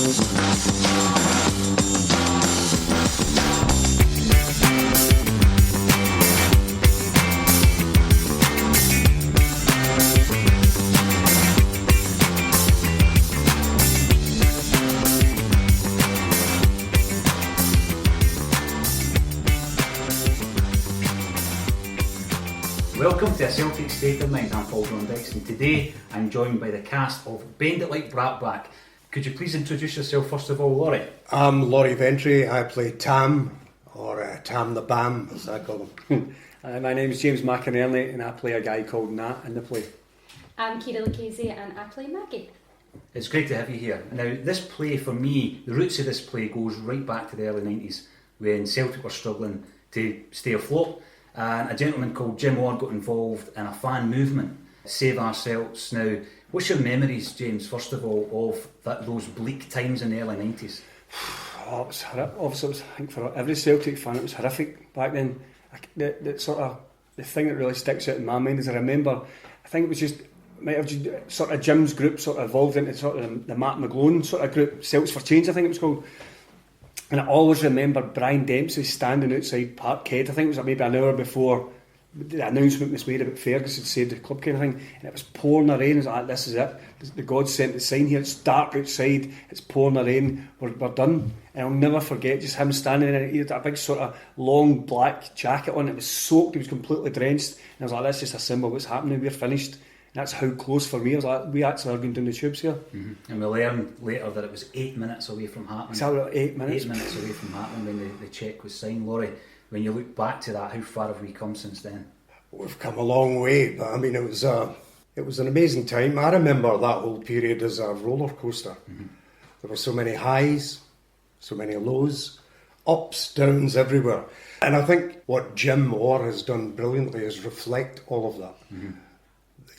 Welcome to a Celtic State of Mind. I'm John Dykes, and today I'm joined by the cast of Bend It Like Brattbakk. Could you please introduce yourself first of all, Laurie? I'm Laurie Ventry. I play Tam, or Tam the Bam, as I call him. My name is James McAnerney, and I play a guy called Nat in the play. I'm Keira Lucchesi, and I play Maggie. It's great to have you here. Now, this play, for me, the roots of this play goes right back to the early 90s when Celtic were struggling to stay afloat. And a gentleman called Jim Orr got involved in a fan movement, Save Our Celts. Now, what's your memories, James, first of all, of those bleak times in the early 90s? Oh, it was horrific. Obviously, I think for every Celtic fan, it was horrific back then. The thing that really sticks out in my mind is I remember, I think it was just, might have just sort of Jim's group sort of evolved into sort of the Matt McGlone sort of group, Celts for Change, I think it was called. And I always remember Brian Dempsey standing outside Parkhead. I think it was maybe an hour before the announcement was made about Fergus had saved the club kind of thing. And it was pouring the rain. I was like, this is it. The God sent the sign here. It's dark outside. It's pouring the rain. We're done. And I'll never forget just him standing there. He had a big sort of long black jacket on. It was soaked. He was completely drenched. And I was like, that's just a symbol of what's happening. We're finished. That's how close for me. I was like, we actually are going down the tubes here. Mm-hmm. And we learned later that it was 8 minutes away from happening. Exactly, 8 minutes. 8 minutes away from happening when the cheque was signed. Laurie, when you look back to that, how far have we come since then? We've come a long way, but I mean, it was an amazing time. I remember that whole period as a roller coaster. Mm-hmm. There were so many highs, so many lows, ups, downs everywhere. And I think what Jim Orr has done brilliantly is reflect all of that. Mm-hmm.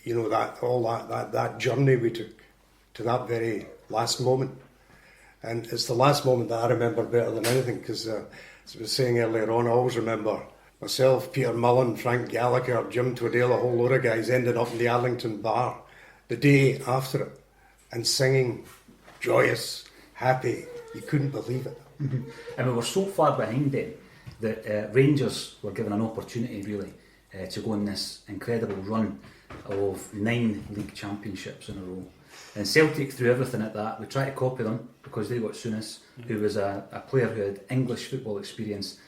You know, that journey we took to that very last moment. And it's the last moment that I remember better than anything, because as I was saying earlier on, I always remember myself, Peter Mullen, Frank Gallagher, Jim Twaddale, a whole load of guys ended up in the Arlington bar the day after it and singing, joyous, happy. You couldn't believe it. Mm-hmm. And we were so far behind then that Rangers were given an opportunity really to go on this incredible run of 9 league championships in a row. And Celtic threw everything at that. We tried to copy them because they got Souness, who was a player who had English football experience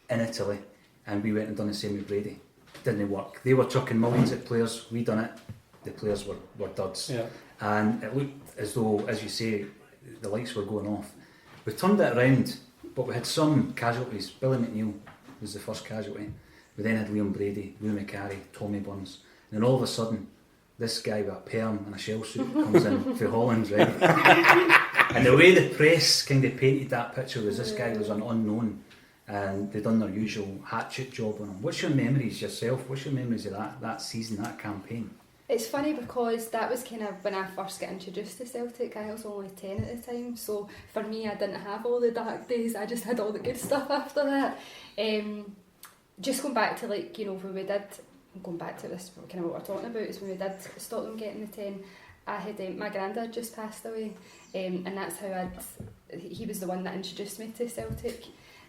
in Italy, and we went and done the same with Brady. Didn't work. They were chucking millions at players, we done it, the players were duds. Yeah. And it looked as though, as you say, the lights were going off. We turned it around, but we had some casualties. Billy McNeil was the first casualty. We then had Liam Brady, Lou McCarry, Tommy Burns. And then all of a sudden, this guy with a perm and a shell suit comes in for Holland's ready. And the way the press kind of painted that picture was this guy was an unknown, and they'd done their usual hatchet job on him. What's your memories yourself? What's your memories of that season, that campaign? It's funny because that was kind of when I first got introduced to Celtic. I was only 10 at the time, so for me I didn't have all the dark days, I just had all the good stuff after that. Just going back to when we did, going back to this kind of what we're talking about, is when we did stop them getting the 10, I had my granddad just passed away, and that's how he was the one that introduced me to Celtic.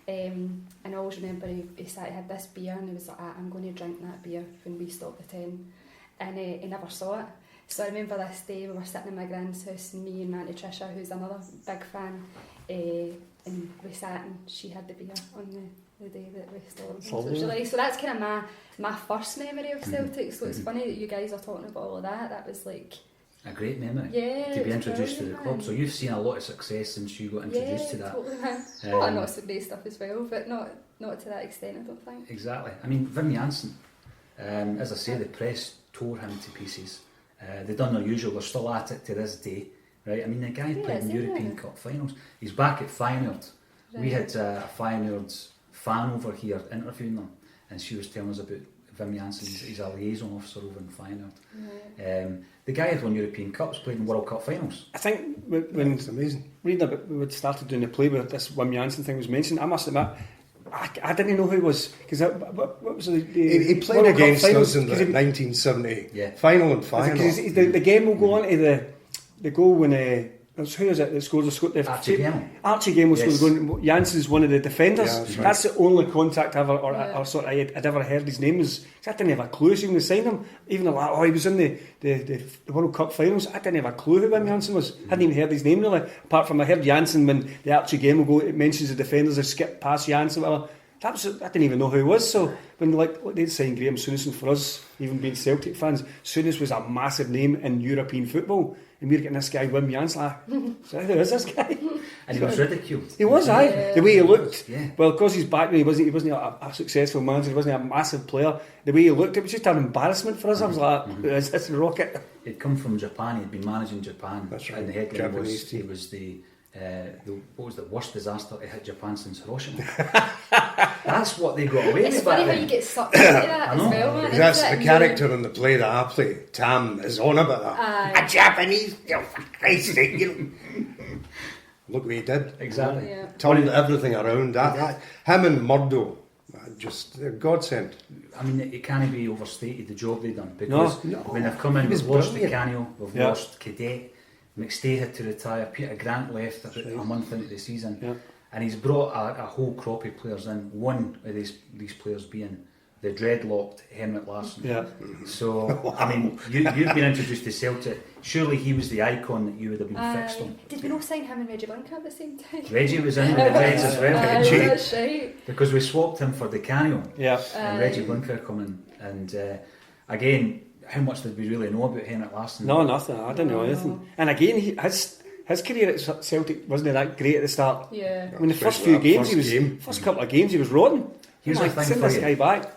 And I always remember he had this beer and he was like, I'm going to drink that beer when we stop the 10. And he never saw it. So I remember this day we were sitting in my grand's house, and me and Auntie Tricia, who's another big fan, and we sat and she had the beer on the day that we stopped. So that's kind of my first memory of Celtic. So it's funny that you guys are talking about all of that. That was like a great memory. Yeah, to be introduced to the club. So you've seen a lot of success since you got introduced to that. Totally. Well, not some great stuff as well, but not to that extent, I don't think. Exactly. I mean, Wim Jansen, as I say, the press tore him to pieces. They've done their usual. They're still at it to this day, right? I mean, the guy played in European Cup finals. He's back at Feyenoord. Right. We had a Feyenoord fan over here interviewing them, and she was telling us about Wim Jansen. He's a liaison officer over in Feyenoord. Right. The guy had won European Cups, played in World Cup finals. I think when it's amazing. Reading about we started doing the play with this Wim Jansen thing was mentioned, I must admit, I didn't know who he was, because what was the he played World against us in the 1970 final in Feyenoord. The game will go on to the goal when Who is it that scored the score? Archie Gemmill. Archie Gemmill Yes. scored the goal. Jansen's one of the defenders. Yeah, that's right. That's the only contact or sort of I'd ever heard his name. I didn't have a clue as soon as they signed him. Even like, he was in the World Cup finals. I didn't have a clue who Wim Jansen was. I hadn't even heard his name really. Apart from I heard Jansen when the Archie Gemmill goal, it mentions the defenders have skipped past Jansen, whatever. I didn't even know who he was. So when like they'd signed Graham Souness, for us, even being Celtic fans, Souness was a massive name in European football. And we're getting this guy, Wim Jansen. So who is this guy? And he was ridiculed. He was, aye. The way he looked. Yeah. Well, because he's back, he wasn't a successful manager, he wasn't a massive player. The way he looked, it was just an embarrassment for us. I was like, who is this rocket? He'd come from Japan, he'd been managing Japan. That's right. And the headline Japanese was, team. he was what was the worst disaster to hit Japan since Hiroshima. That's what they got away It's with funny back how then. you get sucked into that I as know. well, man. That's isn't the it? character in the play that I play. Tam is on about that. Aye. A Japanese, for Christ's sake, Look what he did. Exactly. Yeah. Turned everything around. Him and Murdo, just a godsend. I mean, it can't be overstated the job they've done, because No. when they've come in, He was we've lost brilliant. Canio, we've Yeah. lost Cadet, McStay had to retire, Peter Grant left about a month into the season, Yeah. and he's brought a whole crop of players in. One of these players being the Dreadlocked Henrik Larsson. Yeah. So, I mean, you've been introduced to Celtic. Surely he was the icon that you would have been fixed on. Did we not sign him and Reggie Blinker at the same time? Reggie was in with the Reds as well, Aye, didn't she? that's right. Because we swapped him for the Canio. Yeah. And Reggie Blinker coming, and again, how much did we really know about Henrik Larsson? No, nothing. I didn't know anything. And again, his career at Celtic wasn't that great at the start. Yeah. I mean, the first Especially few that games, first couple of games, he was rotten. Here's the thing send for this you. guy back.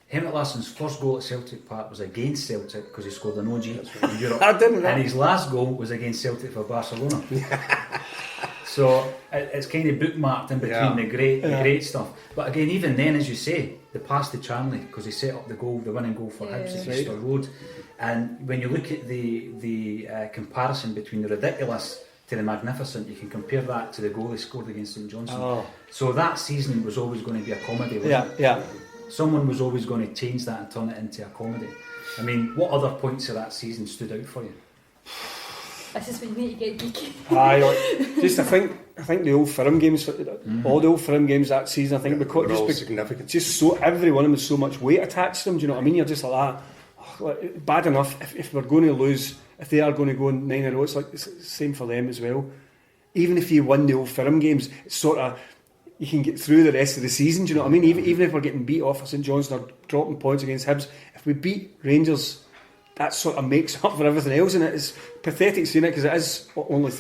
Henrik Larsson's first goal at Celtic Park was against Celtic because he scored an OG in Europe. I didn't know. And his last goal was against Celtic for Barcelona. So it's kind of bookmarked in between the great stuff. But again, even then, as you say, the pass to Charnley, because he set up the winning goal for Hibs at Easter Road. And when you look at the comparison between the ridiculous to the magnificent, you can compare that to the goal he scored against St Johnstone. Oh. So that season was always going to be a comedy, wasn't it? Yeah. Someone was always going to change that and turn it into a comedy. I mean, what other points of that season stood out for you? This is when you need to get geeky. I think the old firm games, all the old firm games that season, I think They're all significant. just so every one of them has so much weight attached to them. Do you know what I mean? You're just like that. Like, bad enough if we're going to lose, if they are going to go in 9 in a row, it's like it's the same for them as well. Even if you win the old firm games, it's sort of, you can get through the rest of the season. Do you know what I mean? Even if we're getting beat off for St Johnstone or dropping points against Hibs, if we beat Rangers, that sort of makes up for everything else. And it is pathetic seeing it because it is only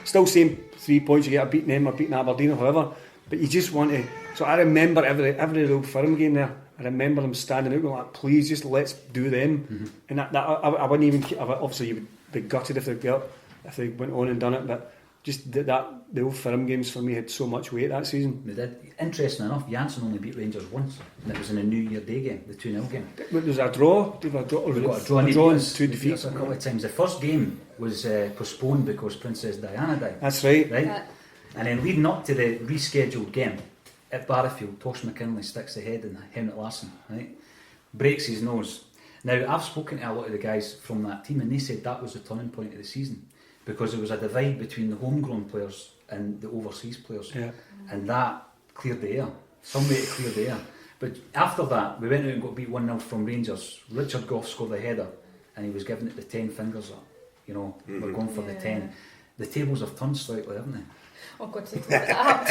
still same 3 points. You get beating them or beating Aberdeen or whoever, but you just want to. So I remember every old firm game there. I remember them standing out going like, please, just let's do them. And that I wouldn't even. Obviously, you would be gutted if they went on and done it, but. Just the old firm games for me had so much weight that season. They did. Interesting enough, Jansen only beat Rangers once, and it was in a New Year Day game, the 2-0 game. There was a draw. We got a draw and 2 defeats a couple of times. The first game was postponed because Princess Diana died. That's right. And then leading up to the rescheduled game at Barrowfield, Tosh McAnerney sticks the head in Henrik Larsson, right? Breaks his nose. Now, I've spoken to a lot of the guys from that team, and they said that was the turning point of the season. Because there was a divide between the homegrown players and the overseas players. Yeah. And that cleared the air. Some way to clear the air. But after that, we went out and got beat 1-0 from Rangers. Richard Gough scored a header and he was giving it the 10 fingers up. You know, we're going for the 10. The tables have turned slightly, haven't they? Oh God, to that.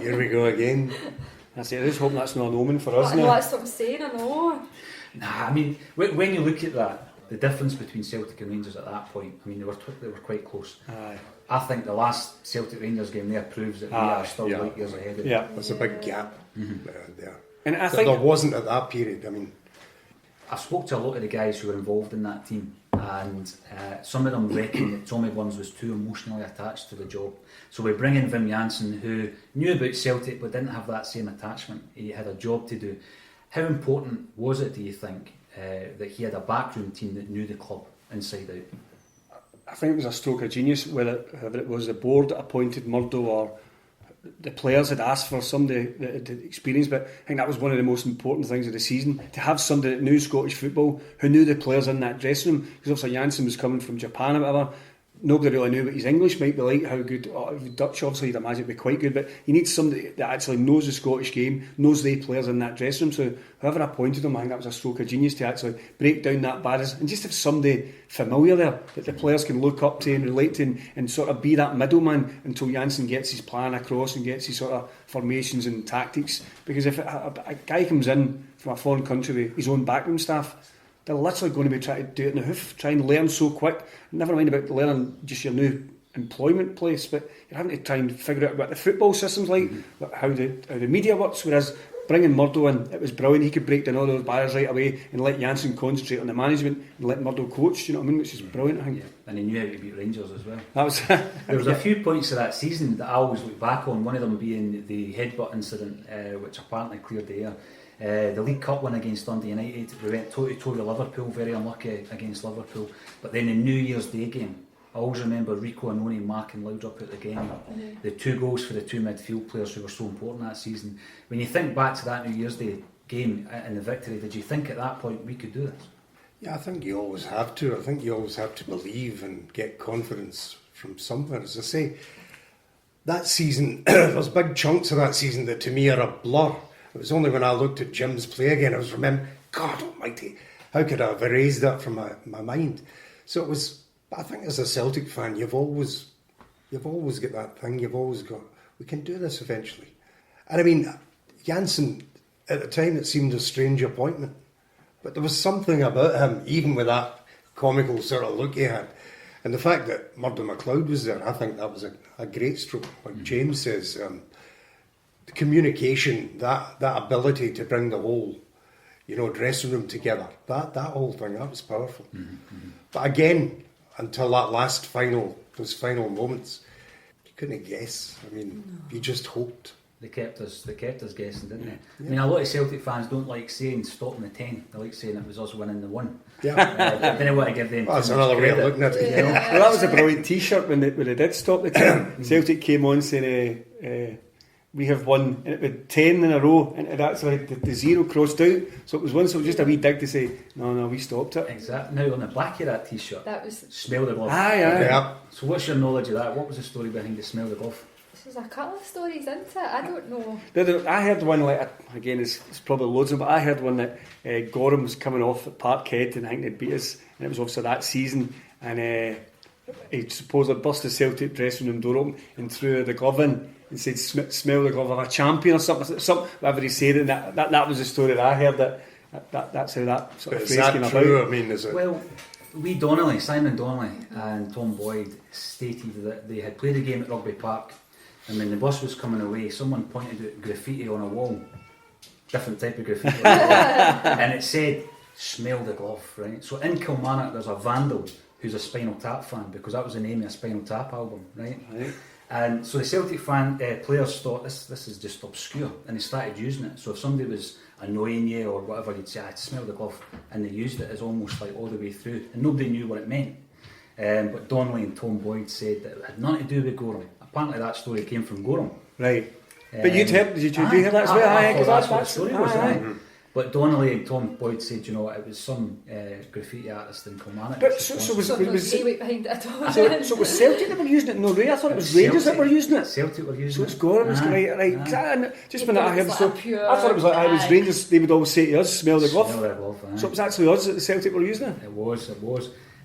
Here we go again. I just hope that's not an omen for us I know now. that's what I'm saying, I know. Nah, I mean, when you look at that, the difference between Celtic and Rangers at that point, I mean, they were quite close. Aye. I think the last Celtic Rangers game there proves that we are still yeah. light years ahead of Yeah. There's a big gap there. And I That think there wasn't at that period. I mean, I spoke to a lot of the guys who were involved in that team, and some of them reckon that Tommy Burns was too emotionally attached to the job. So we bring in Wim Jansen, who knew about Celtic but didn't have that same attachment. He had a job to do. How important was it, do you think, that he had a backroom team that knew the club inside out? I think it was a stroke of genius, whether it was the board that appointed Murdo or the players had asked for somebody that had experience, but I think that was one of the most important things of the season, to have somebody that knew Scottish football, who knew the players in that dressing room, because obviously Jansen was coming from Japan or whatever. nobody really knew what his English might be like, how good, Dutch obviously you'd imagine it'd be quite good, but you need somebody that actually knows the Scottish game, knows the players in that dressing room. So whoever appointed him, I think that was a stroke of genius to actually break down that barriers and just have somebody familiar there that the players can look up to and relate to, and sort of be that middleman until Jansen gets his plan across and gets his sort of formations and tactics. Because if a guy comes in from a foreign country with his own backroom staff, they're literally going to be trying to do it in the hoof, try and learn so quick. Never mind about learning just your new employment place, but you're having to try and figure out what the football system's like, how the media works. Whereas bringing Murdo in, it was brilliant. He could break down all those barriers right away and let Jansen concentrate on the management and let Murdo coach. You know what I mean? Which is brilliant, I think. Yeah. And he knew how to beat Rangers as well. That was there was a few points of that season that I always look back on. One of them being the headbutt incident, which apparently cleared the air. The League Cup win against Dundee United, we went toe-to-toe with Liverpool, very unlucky against Liverpool. But then the New Year's Day game, I always remember Rico Annoni marking Laudrup at the game. The 2 goals for the 2 midfield players who were so important that season. When you think back to that New Year's Day game and the victory, did you think at that point we could do this? Yeah, I think you always have to. I think you always have to believe and get confidence from somewhere. As I say, that season, there's big chunks of that season that to me are a blur. It was only when I looked at Jim's play again, I was remembering, God almighty, how could I have erased that from my mind? So it was, I think as a Celtic fan, you've always got that thing, you've always got, we can do this eventually. And I mean, Jansen, at the time it seemed a strange appointment, but there was something about him, even with that comical sort of look he had. And the fact that Murdo MacLeod was there, I think that was a great stroke. Like James says, the communication, that ability to bring the whole, dressing room together, that whole thing, that was powerful. But again, until those final moments, you couldn't guess. I mean, you just hoped. They kept us guessing, didn't they? Yeah. I mean, a lot of Celtic fans don't like saying stopping the 10. They like saying it was us winning the 1. Yeah. I didn't want to give them. That's another way of looking at it. Well, that was a brilliant T-shirt when they did stop the 10. Celtic came on saying, we have won, and it was 10 in a row, and that's like the 0 crossed out. So it was just a wee dig to say, no, we stopped it. Exactly. Now on the back of that T-shirt, that was smell the glove. Aye. Yeah. So what's your knowledge of that? What was the story behind the smell the glove? There's a couple of stories into it. I don't know. I heard one, like, again, it's probably loads of them, but I heard one that Gorham was coming off at Parkhead and I think they'd beat us, and it was also that season, and he supposedly burst the Celtic dressing room door open and threw the glove in and said, smell the glove of a champion or something, whatever he said, and that was the story that I heard, that's how that sort of phrase came about. True? I mean, is it? Well, Simon Donnelly and Tom Boyd stated that they had played a game at Rugby Park, and when the bus was coming away, someone pointed out graffiti on a wall, different type of graffiti on a wall, and it said, smell the glove, right? So in Kilmarnock there's a vandal who's a Spinal Tap fan, because that was the name of a Spinal Tap album, right? And so the Celtic players thought this is just obscure, and they started using it. So if somebody was annoying you or whatever, you'd say, I smell the glove, and they used it as almost like all the way through, and nobody knew what it meant. But Donnelly and Tom Boyd said that it had nothing to do with Gorham. Apparently that story came from Gorham. Right. But you'd heard, did you hear that as well? I thought that's what the story was. But Donnelly and Tom Boyd said, it was some graffiti artist in Kilmarnock. But so was behind it at all. So was Celtic that were using it? No, Ray, I thought it was Rangers that were using it. Celtic were using it. So it's Gorham, it's right. Just when I heard the story, I thought it was like I was Rangers. They would always say to us, "Smell the glove." So it was actually us that the Celtic were using it. It was.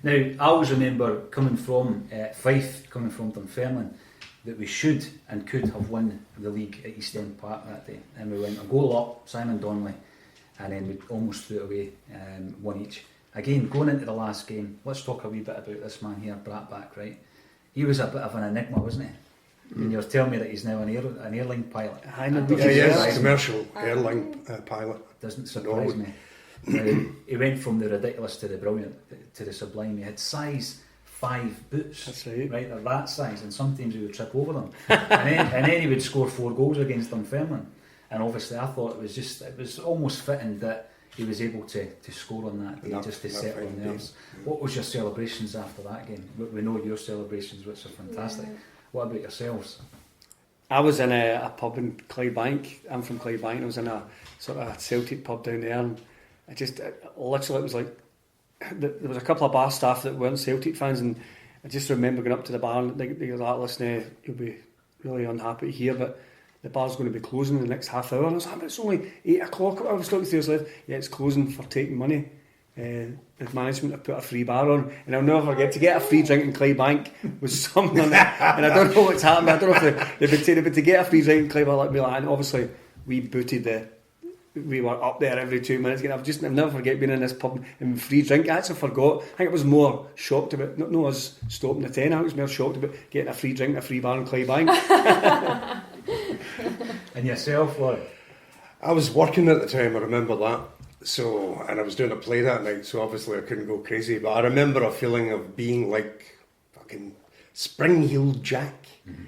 Now I always remember coming from Fife, coming from Dunfermline, that we should and could have won the league at East End Park that day, and we went a goal up, Simon Donnelly, and then we almost threw it away, 1 each. Again, going into the last game, let's talk a wee bit about this man here, Brattbakk, right? He was a bit of an enigma, wasn't he? And you're telling me that he's now an airline pilot. Yes, commercial airline pilot. Doesn't surprise me. Now, he went from the ridiculous to the brilliant, to the sublime. He had size 5 boots. That's right. Right, they're that size, and sometimes he would trip over them. and then he would score 4 goals against Dunfermline. And obviously I thought it was almost fitting that he was able to score on that day, just to settle on nerves. What was your celebrations after that game? We know your celebrations, which are fantastic. Yeah. What about yourselves? I was in a pub in Clydebank. I'm from Clydebank. I was in a sort of Celtic pub down there, and literally it was like there was a couple of bar staff that weren't Celtic fans, and I just remember going up to the bar and they were like, listen, you'll be really unhappy to hear, but the bar's going to be closing in the next half hour. And I was like, but it's only 8 o'clock. I was talking to you left. Yeah, it's closing for taking money. The management have put a free bar on, and I'll never forget, to get a free drink in Clydebank was something, and I don't know what's happened. I don't know if they've been saying it, but to get a free drink in Clydebank, and obviously we were up there every 2 minutes. I'll never forget being in this pub and free drink. I actually forgot. I think I was more shocked about not us stopping the 10. I was more shocked about getting a free drink, a free bar in Clydebank. And yourself, Laurie? I was working at the time, I remember that. So, and I was doing a play that night, so obviously I couldn't go crazy. But I remember a feeling of being like fucking spring-heeled Jack. Mm-hmm.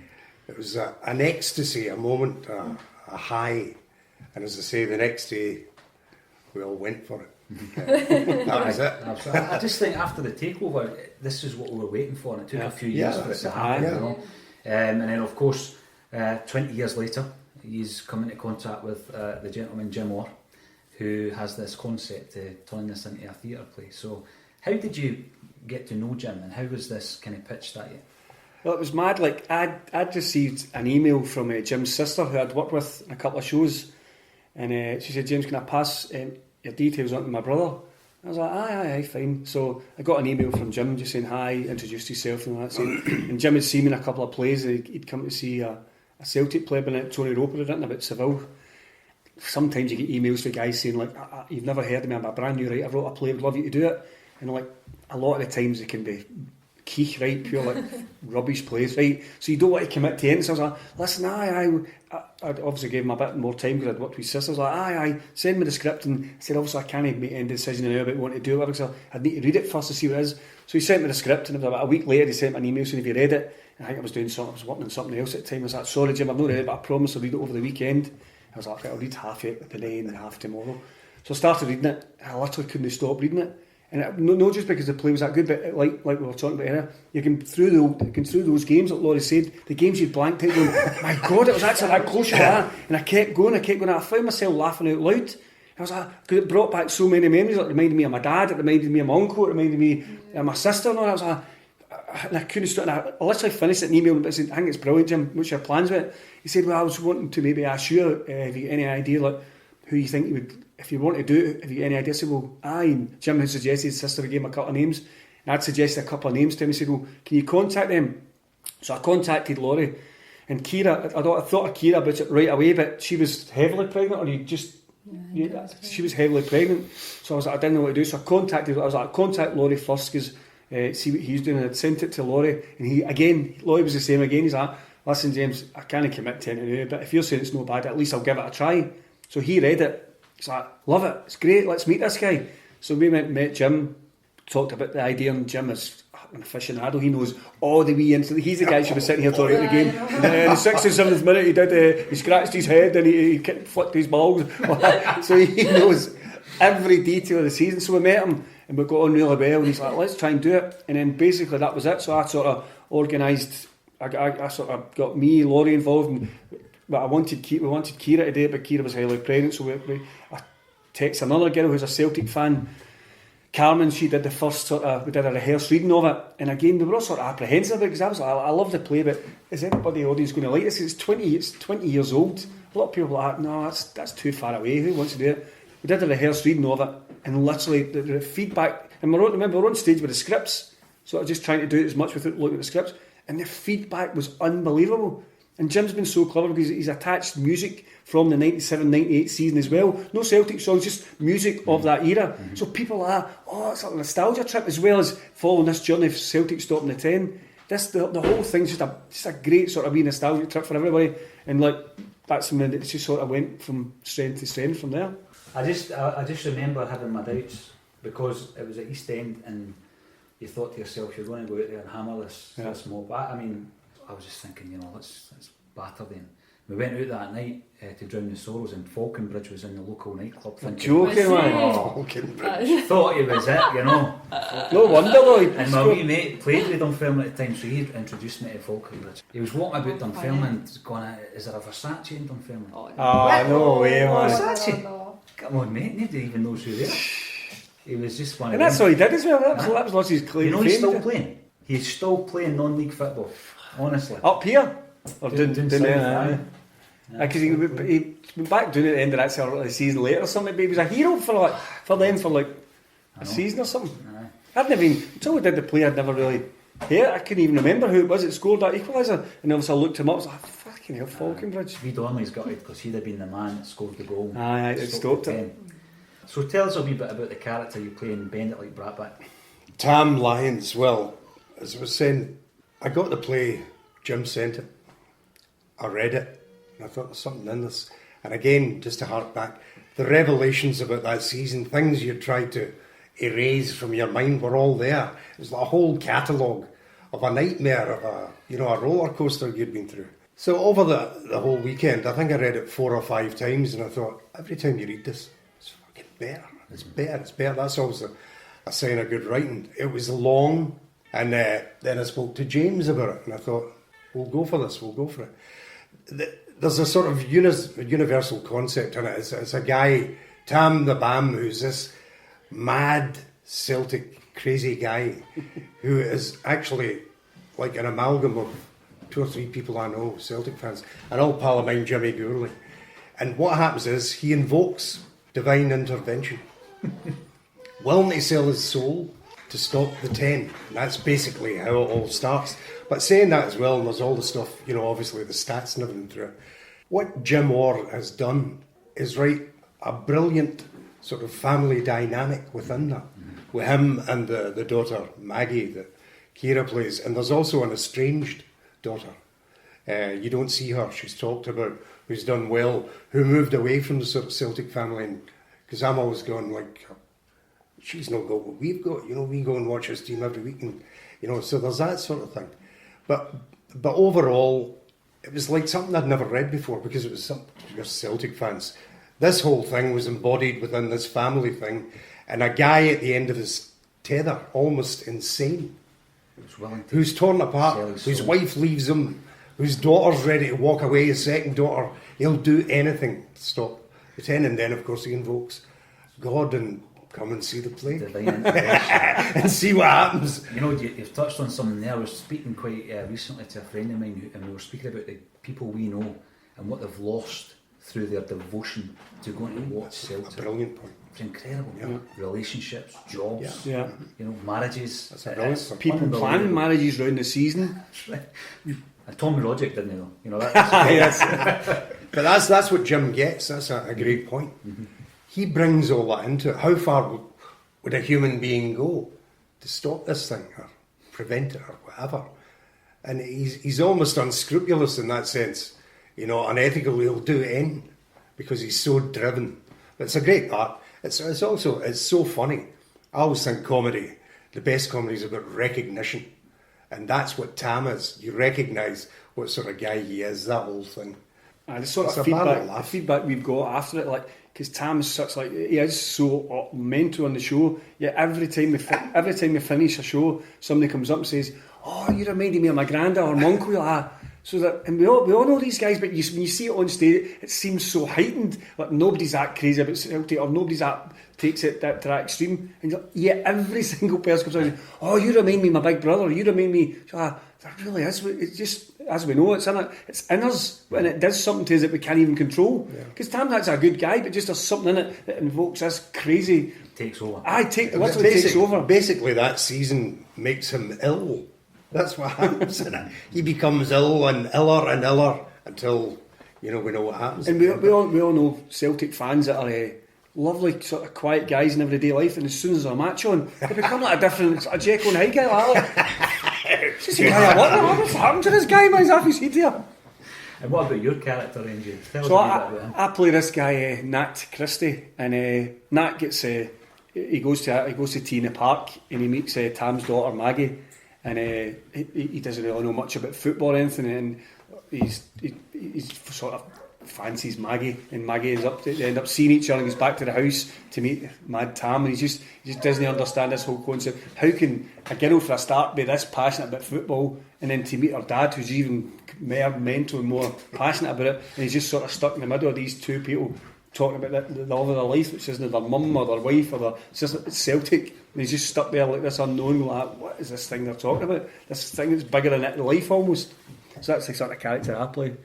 It was an ecstasy, a moment, a high. And as I say, the next day, we all went for it. That was it. Absolutely. I just think after the takeover, this is what we were waiting for, and it took a few years for it to happen. You know? And then, of course, 20 years later, he's come into contact with the gentleman Jim Orr, who has this concept of turning this into a theatre play. So how did you get to know Jim, and how was this kind of pitched at you? Well, it was mad. Like, I'd received an email from Jim's sister, who I'd worked with in a couple of shows, and she said, James, can I pass your details on to my brother? I was like, aye, fine. So I got an email from Jim just saying hi, introduced himself and all that. And Jim had seen me in a couple of plays. He'd come to see a Celtic play that Tony Roper had written about Seville. Sometimes you get emails from guys saying, like, you've never heard of me, I'm a brand new writer, I wrote a play, would love you to do it. And like, a lot of the times it can be keech, right, pure like rubbish plays, right? So you don't want to commit to anything. So I was like, listen, I'd obviously gave him a bit more time because I'd worked with his sister. I was like, send me the script. And I said, obviously I can't make any decision now about what to do because I'd need to read it first to see what it is. So he sent me the script, and about a week later he sent me an email saying, have you read it? And I think I was working on something else at the time. I was like, sorry Jim, I've not read it, but I promise I'll read it over the weekend. I was like, I'll read half it today and then half tomorrow. So I started reading it. I literally couldn't stop reading it. And not just because the play was that good, but like we were talking about earlier, you can through those games, like Laurie said, the games you'd blanked out going, my God, it was actually that close to that. And I kept going. I found myself laughing out loud. I was like, because it brought back so many memories. It reminded me of my dad, it reminded me of my uncle, it reminded me of my sister. And all. I was like, and I couldn't stop. And I literally finished it in email, but I said, I think it's brilliant, Jim. What's your plans with it? He said, well, I was wanting to maybe ask you if you got any idea, like, who you think you would, if you want to do it, if you got any idea. I said, well, and Jim had suggested, his sister gave him a couple of names, and I'd suggested a couple of names to him. He said, well, can you contact them? So I contacted Laurie, and Keira, I thought of Keira about it right away, but she was heavily pregnant, or she was heavily pregnant, so I was like, I didn't know what to do, so I was like, contact Laurie first, because see what he's doing, and I'd sent it to Laurie, and Laurie was the same again. He's like, listen James, I can't commit to anything, but if you're saying it's no bad, at least I'll give it a try. So he read it. He's like, love it, it's great, let's meet this guy. So we went and met Jim, talked about the idea, and Jim is an aficionado, he knows all the wee into. He's the guy who was sitting here talking about the game. And then in the 67th minute he scratched his head and he flicked his balls. So he knows every detail of the season. So we met him and we got on really well, and he's like, let's try and do it. And then basically that was it. So I sort of organised, I sort of got me, Laurie involved, but we wanted Keira to do it, but Keira was heavily pregnant, so I texted another girl who's a Celtic fan, Carmen. She did the first we did a rehearsed reading of it, and again we were all sort of apprehensive because I love the play, but is anybody in the audience going to like this? It's 20 years old. A lot of people are like, no, that's too far away, who wants to do it? We did a rehearsed reading of it, and literally the feedback, and we're on stage with the scripts, so I was just trying to do it as much without looking at the scripts, and the feedback was unbelievable. And Jim's been so clever because he's attached music from the 97-98 season as well. No Celtic songs, just music of that era. Mm-hmm. So people are, it's like a nostalgia trip, as well as following this journey of Celtic stopping the 10. The whole thing's just a great sort of wee nostalgia trip for everybody. And like, that's something that just sort of went from strength to strength from there. I just remember having my doubts because it was at East End and you thought to yourself, you're going to go out there and hammer this mob. I was just thinking, let's batter them. We went out that night to Drown the Sorrows, and Falconbridge was in the local nightclub. Joking, man. Falconbridge. Thought it was it, No wonder, Lloyd. And my wee mate played with Dunfermline at the time, so he introduced me to Falconbridge. He was walking about Dunfermline going, is there a Versace in Dunfermline? No way, man. Versace? No. Come on, mate, nobody even knows who they are. He was just one of And that's all he did as well. That was lots of his claim. He's still playing? He's still playing non-league football, honestly. Up here? Or Doing down South, there? Because he went back doing it at the end of that sort of season later or something, but he was a hero for them for a season or something. Aye. I'd never even, until we did the play, I'd never really heard. I couldn't even remember who it was that scored that equaliser, and obviously I looked him up, I was like, fucking hell, Falconbridge. Reid Ormley's got it because he'd have been the man that scored the goal. Aye, it stopped it. So tell us a wee bit about the character you play in Bend It Like Brattbakk. Tam Lyons, well, as I was saying, I got to play, Jim sent it. I read it, and I thought there's something in this. And again, just to hark back, the revelations about that season, things you tried to erase from your mind were all there. It was like a whole catalogue of a nightmare, of a roller coaster you'd been through. So over the whole weekend, I think I read it 4 or 5 times, and I thought, every time you read this, it's fucking better. It's better, it's better. That's always a sign of good writing. It was long, and then I spoke to James about it, and I thought, we'll go for this, we'll go for it. There's a sort of universal concept in it. It's a guy, Tam the Bam, who's this mad Celtic crazy guy who is actually like an amalgam of 2 or 3 people I know, Celtic fans, an old pal of mine, Jimmy Gourley. And what happens is he invokes divine intervention, willing to sell his soul to stop the 10. And that's basically how it all starts. But saying that as well, and there's all the stuff, obviously the stats and everything through it. What Jim Orr has done is write a brilliant sort of family dynamic within that, with him and the daughter Maggie that Keira plays. And there's also an estranged daughter. You don't see her. She's talked about, who's done well, who moved away from the sort of Celtic family. Because I'm always going like, she's not got what we've got. We go and watch this team every week, and so there's that sort of thing. But overall, it was like something I'd never read before, because it was something for Celtic fans. This whole thing was embodied within this family thing, and a guy at the end of his tether, almost insane, who's torn apart, whose wife leaves him, whose daughter's ready to walk away, his second daughter. He'll do anything to stop the 10, and then of course he invokes God and come and see the play and see what happens. You've touched on something there. I was speaking quite recently to a friend of mine, and we were speaking about the people we know and what they've lost through their devotion to going to watch Celtic. A brilliant point. It's incredible. Yeah. Relationships, jobs, Yeah. Marriages. That's a brilliant point. People planning marriages round the season. And Tommy Roderick didn't know. Yes. But that's what Jim gets. That's a great point. Mm-hmm. He brings all that into it. How far would a human being go to stop this thing or prevent it or whatever? And he's almost unscrupulous in that sense. Unethical, he'll do anything because he's so driven. But it's a great part. It's so funny. I always think comedy, the best comedy is about recognition. And that's what Tam is. You recognise what sort of guy he is, that whole thing. The sort of feedback we've got after it, because Tam is such he is so mental on the show. Yet every time we finish a show, somebody comes up and says, "Oh, you reminded me of my granddad or my uncle." And we all know these guys, but when you see it on stage, it seems so heightened. Like nobody's that crazy about Celtic, or nobody's that takes it to that extreme. And every single person comes out and says, "Oh, you remind me of my big brother. You remind me." That really is. It's just, as we know, it's in us, and it does something to us that we can't even control. Because Tam's a good guy, but just there's something in it that invokes this crazy. Takes over. Takes over. Basically, that season makes him ill. That's what happens in it. He becomes ill and iller until we know what happens. And we all know Celtic fans that are lovely, sort of quiet guys in everyday life, and as soon as there's a match on, they become like a Jekyll and Hyde guy. What's happened to this guy? Man's half his head here. And what about your character, Angie? Tell us So a bit about him. I play this guy Nat Christie, and Nat gets he goes to tea in the park, and he meets Tam's daughter Maggie, and he doesn't really know much about football or anything, and he's sort of fancies Maggie, and Maggie they end up seeing each other, and goes back to the house to meet Mad Tam, and he just doesn't understand this whole concept. How can a girl for a start be this passionate about football, and then to meet her dad who's even more mental and more passionate about it, and he's just sort of stuck in the middle of these two people talking about the love of their life, which isn't their mum or their wife or their sister. It's Celtic. And he's just stuck there like this unknown, like, what is this thing they're talking about? This thing that's bigger than life almost. So that's the sort of character I play.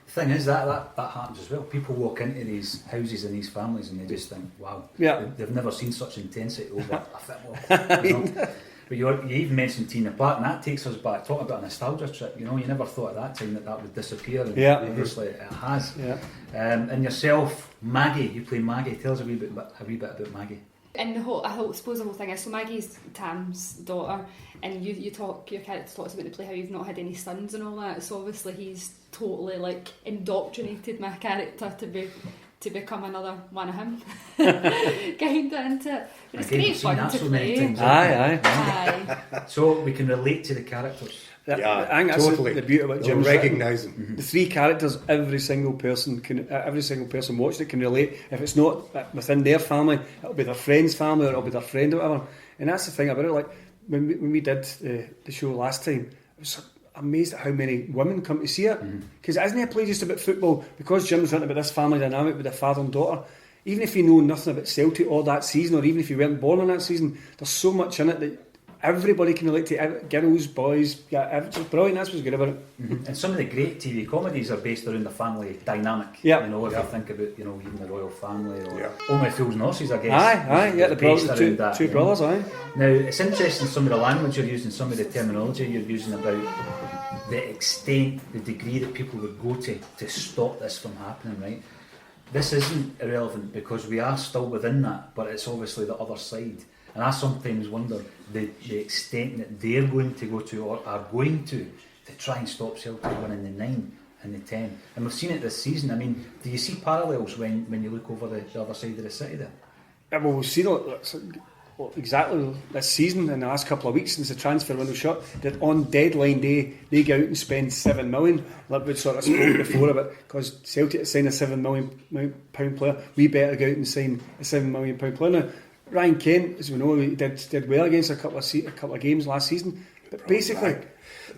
The thing is that happens as well. People walk into these houses and these families and they just think, wow, they've never seen such intensity over a football. You know? But you even mentioned Tina Park, and that takes us back, talking about a nostalgia trip. You know, you never thought at that time that would disappear, and obviously it has. Yeah. And yourself, Maggie, you play Maggie. Tell us a wee bit about Maggie. And the whole thing is, so Maggie's Tam's daughter, and your character talks about the play how you've not had any sons and all that. So obviously he's totally like indoctrinated my character to become another one of him, kind of into it. But it's great fun to play. Aye. So we can relate to the characters. I think that's totally the beauty about Jim's recognise them. Mm-hmm. The three characters, every single person watching it can relate. If it's not within their family, it'll be their friend's family or it'll be their friend or whatever. And that's the thing about it. Like when we did the show last time, I was amazed at how many women come to see it, because it isn't a play just about football. Because Jim's written about this family dynamic with the father and daughter, even if you know nothing about Celtic or that season, or even if you weren't born in that season, there's so much in it that everybody can relate to. Girls, boys, it's brilliant. That's what's good about it. And some of the great TV comedies are based around the family dynamic. Yeah. You know, if you think about, you know, even the Royal Family or Only Fools and Horses, I guess. Aye, the brothers, two brothers, aye. Now, it's interesting some of the language you're using, some of the terminology you're using about the extent, the degree that people would go to stop this from happening, right? This isn't irrelevant because we are still within that, but it's obviously the other side. And I sometimes wonder the extent that they're going to go to or are going to try and stop Celtic winning the 9 and the 10. And we've seen it this season. I mean, do you see parallels when you look over the other side of the city there? Yeah, well, we've seen exactly this season in the last couple of weeks since the transfer window shut, that on deadline day they go out and spend £7 million. Like we sort of spoke before about, because Celtic signed a £7 million player, we better go out and sign a £7 million player. Now, Ryan Kent, as we know, he did well against a couple of games last season, but basically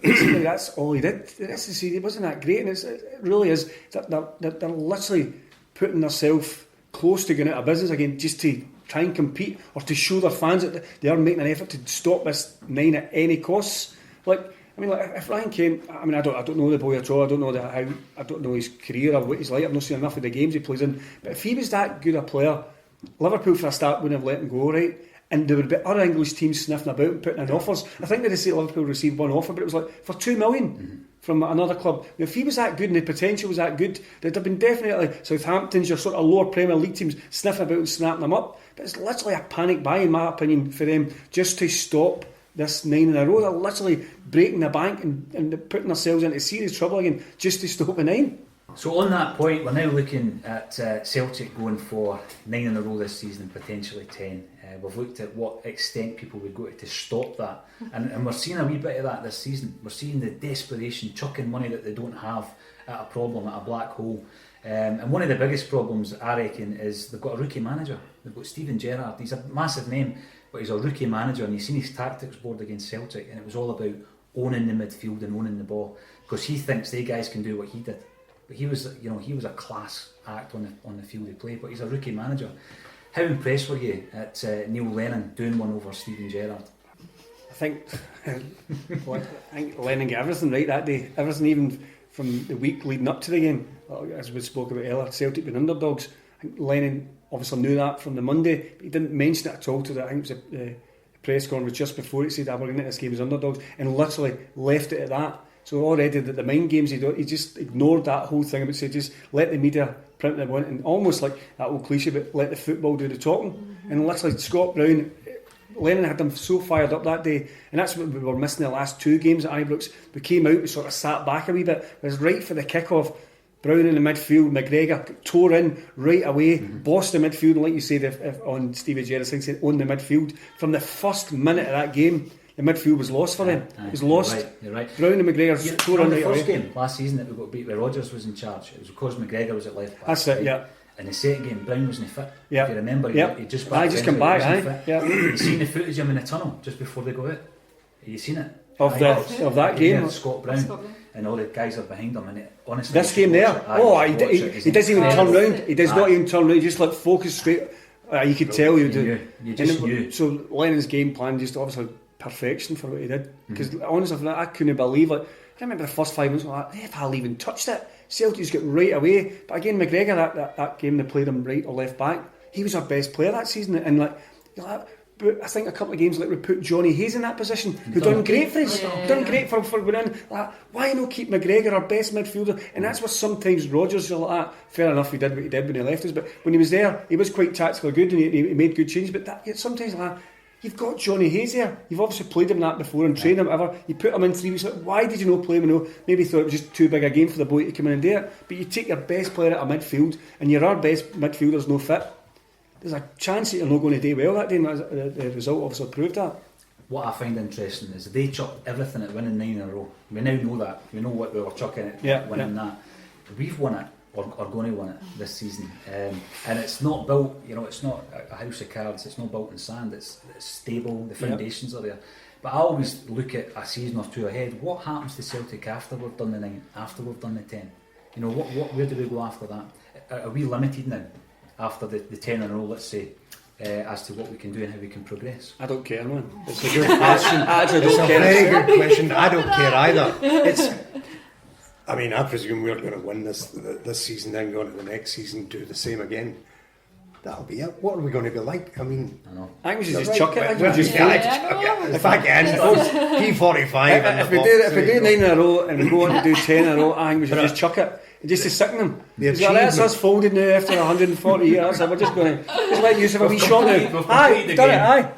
that's all he did. The rest of the season it wasn't that great, and it really is that they're literally putting themselves close to going out of business again, just to try and compete or to show their fans that they are making an effort to stop this 9 at any cost. If Ryan Kent, I don't know the boy at all. I don't know his career or what he's like. I've not seen enough of the games he plays in. But if he was that good a player, Liverpool for a start wouldn't have let him go, right? And there would be other English teams sniffing about and putting in offers. I think they say Liverpool received one offer, but it was like for £2 million from another club. Now, if he was that good and the potential was that good, there'd have been definitely Southampton's, your sort of lower Premier League teams sniffing about and snapping them up. But it's literally a panic buy, in my opinion, for them just to stop this 9 in a row. They're literally breaking the bank and putting themselves into serious trouble again just to stop the 9. So on that point, we're now looking at Celtic going for 9 in a row this season and potentially 10. We've looked at what extent people would go to stop that. And we're seeing a wee bit of that this season. We're seeing the desperation, chucking money that they don't have at a problem, at a black hole. And one of the biggest problems, I reckon, is they've got a rookie manager. They've got Steven Gerrard. He's a massive name, but he's a rookie manager, and you've seen his tactics board against Celtic, and it was all about owning the midfield and owning the ball, because he thinks they guys can do what he did. But he was a class act on the field of play, but he's a rookie manager. How impressed were you at Neil Lennon doing one over Steven Gerrard? I think Lennon got everything right that day. Everything, even from the week leading up to the game, as we spoke about earlier, Celtic being underdogs. I think Lennon obviously knew that from the Monday, but he didn't mention it at all to I think it was the press conference just before it said that we're going into this game as underdogs, and literally left it at that. So already the mind games he just ignored that whole thing about saying just let the media print what they want, and almost like that old cliche but let the football do the talking. And literally Scott Brown, Lennon had them so fired up that day, and that's what we were missing the last 2 games at Ibrox. We came out, we sort of sat back a wee bit. It was right for the kick-off. Brown in the midfield, McGregor tore in right away, bossed the midfield, and like you said if on Stevie Gerrard's thing, said own the midfield. From the first minute of that game, the midfield was lost for them. It was lost. You're right. Brown and McGregor tore in right away. The first game last season that we got beat where Rodgers was in charge, it was because McGregor was at left back. That's it, yeah. In the second game, Brown wasn't fit. Yeah. If you remember, he just come back. You seen the footage of him in the tunnel just before they go out? Have you seen it? of that game. Scott Brown. And all the guys are behind him, and honestly, this game there, he doesn't even turn round. He does not even turn round. He just focus straight. You could tell you just knew. So Lennon's game plan just obviously perfection for what he did. Because honestly, I couldn't believe it. I remember the first 5 minutes, if Hal even touched it, Celtic's got right away. But again, McGregor, that game they played him right or left back, he was our best player that season. And I think a couple of games we put Johnny Hayes in that position, who done great for us, done great for winning. Why not keep McGregor our best midfielder? And that's what sometimes Rodgers fair enough, he did what he did when he left us, but when he was there, he was quite tactically good and he made good changes. But sometimes you've got Johnny Hayes there. You've obviously played him that before and trained him, whatever. You put him in 3 weeks. Why did you not play him? Maybe thought it was just too big a game for the boy to come in and do it. But you take your best player out of midfield, and your best midfielder's no fit. There's a chance that you're not going to do well that day, and the result obviously proved that. What I find interesting is they chucked everything at winning 9 in a row. We now know that. We know what we were chucking at winning that. We've won it, or going to win it this season. And it's not built, it's not a house of cards, it's not built in sand, it's stable, the foundations are there. But I always look at a season or two ahead. What happens to Celtic after we've done the 9, after we've done the 10? Where do we go after that? Are we limited now? After the 10 in a row, let's say, as to what we can do and how we can progress? I don't care, man. It's a good question. It's a very good question. I don't care either. I presume we're going to win this season, then go into the next season, do the same again. That'll be it. What are we going to be like? I know. I think we should just chuck it. If I can, P45. If we do 9 in a row and we go on to do 10 in a row, I think we should just chuck it. Just to sicken them. That's us folded now after 140 years. We're just going to let you have a wee shot now. Aye, we've done it, aye.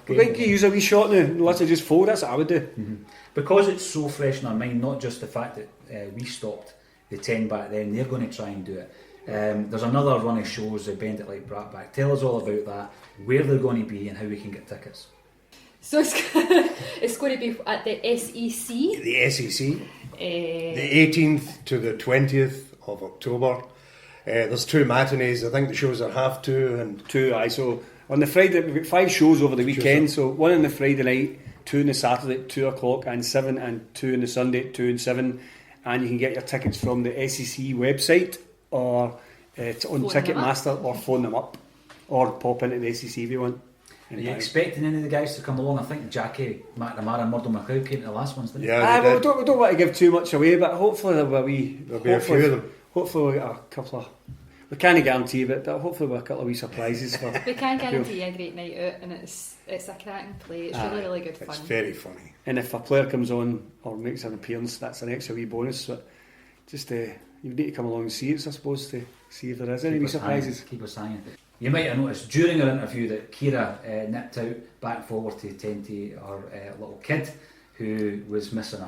We're going to use a wee shot now. Let's just fold. That's what I would do. Mm-hmm. Because it's so fresh in our mind, not just the fact that we stopped the 10 back then, they're going to try and do it. There's another run of shows, Bend It Like Brattbakk. Tell us all about that, where they're going to be and how we can get tickets. So it's going to be at the SEC. The SEC. The 18th to the 20th of October. There's 2 matinees. I think the shows are 2:30 and 2. So on the Friday we've got 5 shows over the weekend. So 1 on the Friday night, 2 on the Saturday at 2 o'clock and 7, and 2 on the Sunday at 2 and 7. And you can get your tickets from the SEC website or on Ticketmaster, or phone them up, or pop into the SEC if you want. Are you expecting any of the guys to come along? I think Jackie McNamara and Murdo McLeod came to the last ones, didn't they? Yeah, we don't want to give too much away, but hopefully there'll be a few of them. Hopefully we'll get a couple of... We can't guarantee it, but hopefully we'll have a couple of wee surprises. We can guarantee a great night out, and it's a cracking play. It's really good fun. It's very funny. And if a player comes on or makes an appearance, that's an extra wee bonus. So just you need to come along and see it, I suppose, to see if there is any wee surprises. Keep us hanging. You might have noticed during our interview that Keira nipped out back forward to tend to our little kid who was missing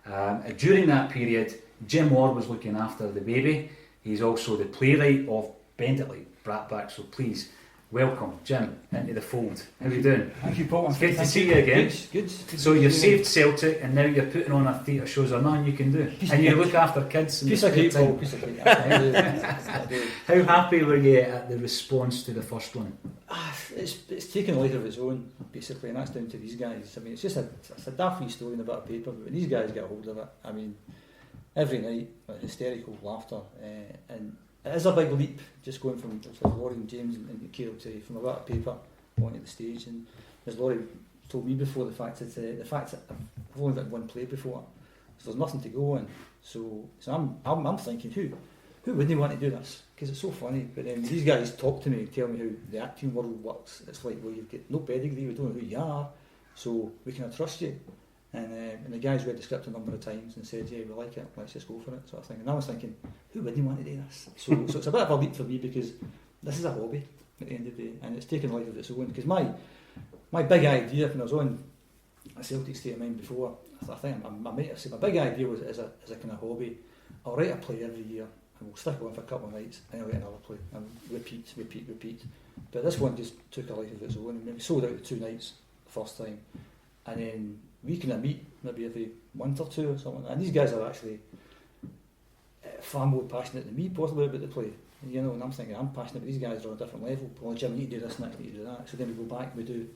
her. During that period, Jim Ward was looking after the baby. He's also the playwright of Bend It Like Brattbakk, so please welcome Jim into the fold. How are you doing? Thank you, Paul. It's good to see you again. Good. So you've saved Celtic and now you're putting on a theatre shows or nothing you can do. And you look after kids. Piece of cake, Paul. Piece of cake. How happy were you at the response to the first one? It's taken a life of its own, basically, and that's down to these guys. It's just it's a daft wee story in a bit of paper, but when these guys get a hold of it, every night, hysterical laughter, and it is a big leap, just going from Laurie and James and Keira from a bit of paper onto the stage. And as Laurie told me before, the fact that I've only done one play before, so there's nothing to go on. So I'm thinking, who wouldn't want to do this? Because it's so funny. But then these guys talk to me and tell me how the acting world works. It's like, well, you've got no pedigree, we don't know who you are, so we can trust you. And the guys read the script a number of times and said, yeah, we like it, let's just go for it, sort of thing. And I was thinking, who wouldn't want to do this? So it's a bit of a leap for me, because this is a hobby at the end of the day, and it's taken life of its own. Because my big idea, when I was on a Celtic State of Mind before, I think I might have said, my big idea was as a kind of hobby, I'll write a play every year, and we'll stick on for a couple of nights, and I'll write another play, and repeat. But this one just took a life of its own. We sold out the 2 nights the first time, and then we kind of meet maybe every month or 2 or something. And these guys are actually far more passionate than me, possibly, about the play. And I'm thinking, I'm passionate, but these guys are on a different level. Well, Jim, you need to do this next, you need to do that. So then we go back, we do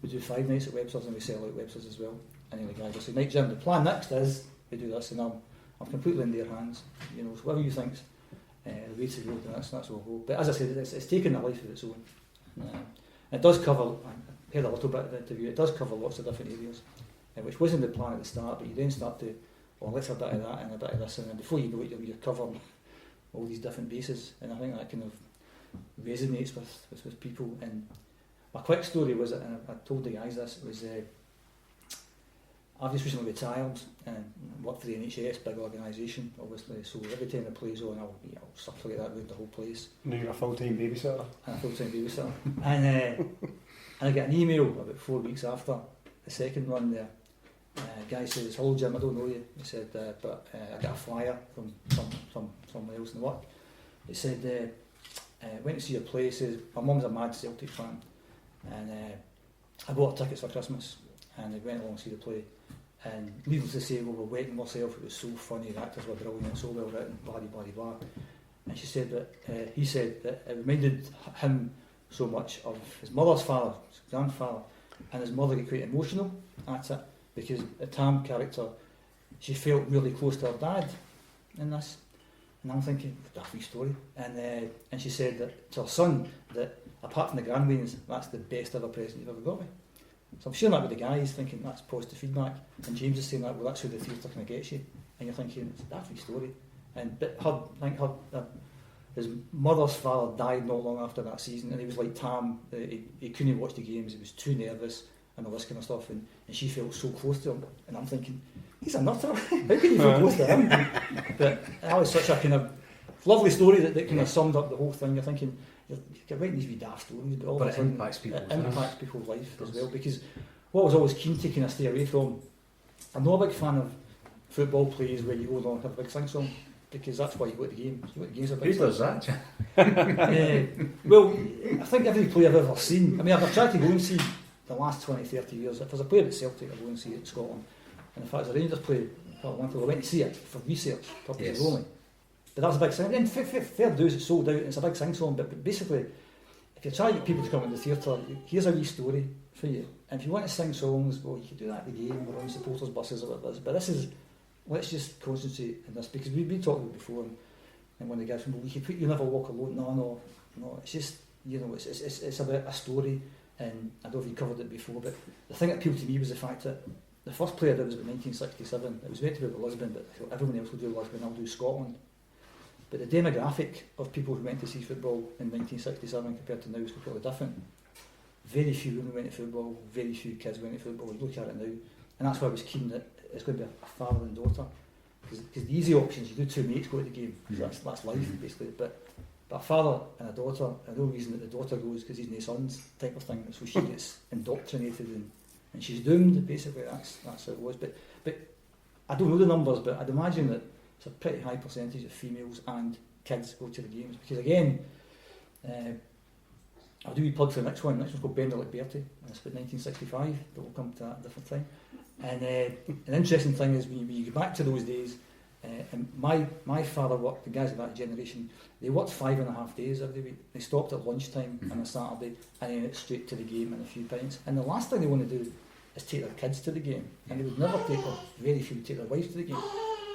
5 nights at Webster's, and we sell out Webster's as well. And then the guys will say, right Jim, the plan next is we do this, and I'm completely in their hands, you know, so whatever you think's the way to go, that's where we'll go. But as I said, it's taken a life of its own. It does cover, I heard a little bit of the interview, it does cover lots of different areas, which wasn't the plan at the start, but you then start to, well, let's have a bit of that and a bit of this, and then before you know it, you're covering all these different bases, and I think that kind of resonates with people. And my quick story was, and I told the guys this, was I've just recently retired and worked for the NHS, big organisation, obviously, so every time the play's on, I'll circulate that around the whole place. Now you're a full-time babysitter. And I get an email about 4 weeks after the second run there. Guy says, "Hello Jim, I don't know you." He said, but I got a flyer from someone else in work. He said, went to see your play. He says, my mum's a mad Celtic fan, and I bought tickets for Christmas, and I went along to see the play. And needless to say, we were wetting myself. It was so funny. The actors were brilliant, so well written, blah blah blah blah. And she said that he said that it reminded him so much of his mother's father, his grandfather, and his mother get quite emotional at it, because the Tam character, she felt really close to her dad in this. And I'm thinking, daffy story. And she said that to her son, that apart from the grandwains, that's the best ever present you've ever got me. So I'm sharing that with the guys, thinking that's positive feedback. And James is saying that, well, that's who the theatre kind of gets you. And you're thinking, it's a daffy story. But his mother's father died not long after that season, and he was like Tam. He couldn't watch the games. He was too nervous and all this kind of stuff. And she felt so close to him. And I'm thinking, he's a nutter. How can you feel close to him? But that was such a kind of lovely story that kind of summed up the whole thing. You're thinking, you're writing these wee daft stories, but all of a sudden it impacts people's life as well. Because what I was always keen to kind of stay away from, I'm not a big fan of football plays where you go along and have a big sing song, because that's why you go to the game. You go to the games a big Who does that? Well, I think every player I've ever seen, I mean, I've tried to go and see the last 20, 30 years. If there's a player at Celtic, I'll go and see it in Scotland. And in fact, there's a Rangers player, I went to see it for research purposes only. But that was a big sing. Then fair dues, it's sold out, and it's a big sing song. But basically, if you're trying to get people to come into the theatre, here's a wee story for you. And if you want to sing songs, well, you can do that at the game or on supporters' buses or whatever it is. But this is, let's just concentrate on this, because we've been talking about it before, and when the guys from, well, you never walk alone. No, it's just, you know, it's about a story. And I don't know if you covered it before, but the thing that appealed to me was the fact that the first play I did was about 1967. It was meant to be about Lisbon, but I thought everyone else will do Lisbon, I'll do Scotland. But the demographic of people who went to see football in 1967 compared to now is completely different. Very few women went to football, very few kids went to football. You look at it now, and that's why I was keen that it's going to be a father and daughter. Because the easy options, you do two mates go to the game, that's life basically. But a father and a daughter, and no reason that the daughter goes because he's no sons type of thing, so she gets indoctrinated and she's doomed, basically. That's how it was. But I don't know the numbers, but I'd imagine that it's a pretty high percentage of females and kids go to the games, because again, I'll do a plug for the next one. The next one's called Bender Like Bertie, and it's about 1965, but we'll come to that at a different time. And an interesting thing is when you go back to those days, and my father worked, the guys of that generation, they worked 5.5 days every week. They stopped at lunchtime on a Saturday, and then it's straight to the game and a few pints. And the last thing they want to do is take their kids to the game, and they would never very few take their wives to the game.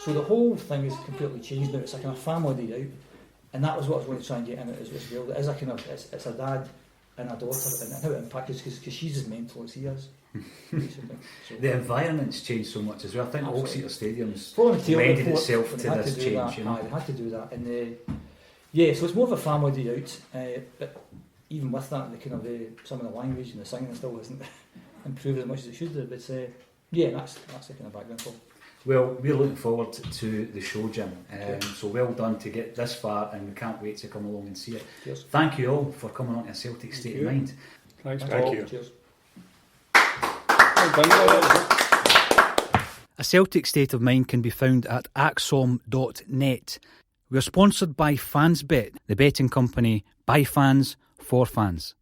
So the whole thing is completely changed now. It's a kind of family day out, and that was what I was going to try and get in it as well. It is a kind of, it's a dad and a daughter, and how it impacts, because she's as mental as he is. So the environment's changed so much as well. I think all Theatre Stadiums lended itself to this change. They had to do that, and so it's more of a family day out. But even with that, the kind of some of the language and the singing still isn't improved as much as it should do. But that's the kind of background for. Well, we're looking forward to the show, Jim. So well done to get this far, and we can't wait to come along and see it. Cheers. Thank you all for coming on to Celtic State of Mind. Thanks. Thank you. Cheers. A Celtic State of Mind can be found at axom.net. We are sponsored by FansBet, the betting company by fans for fans.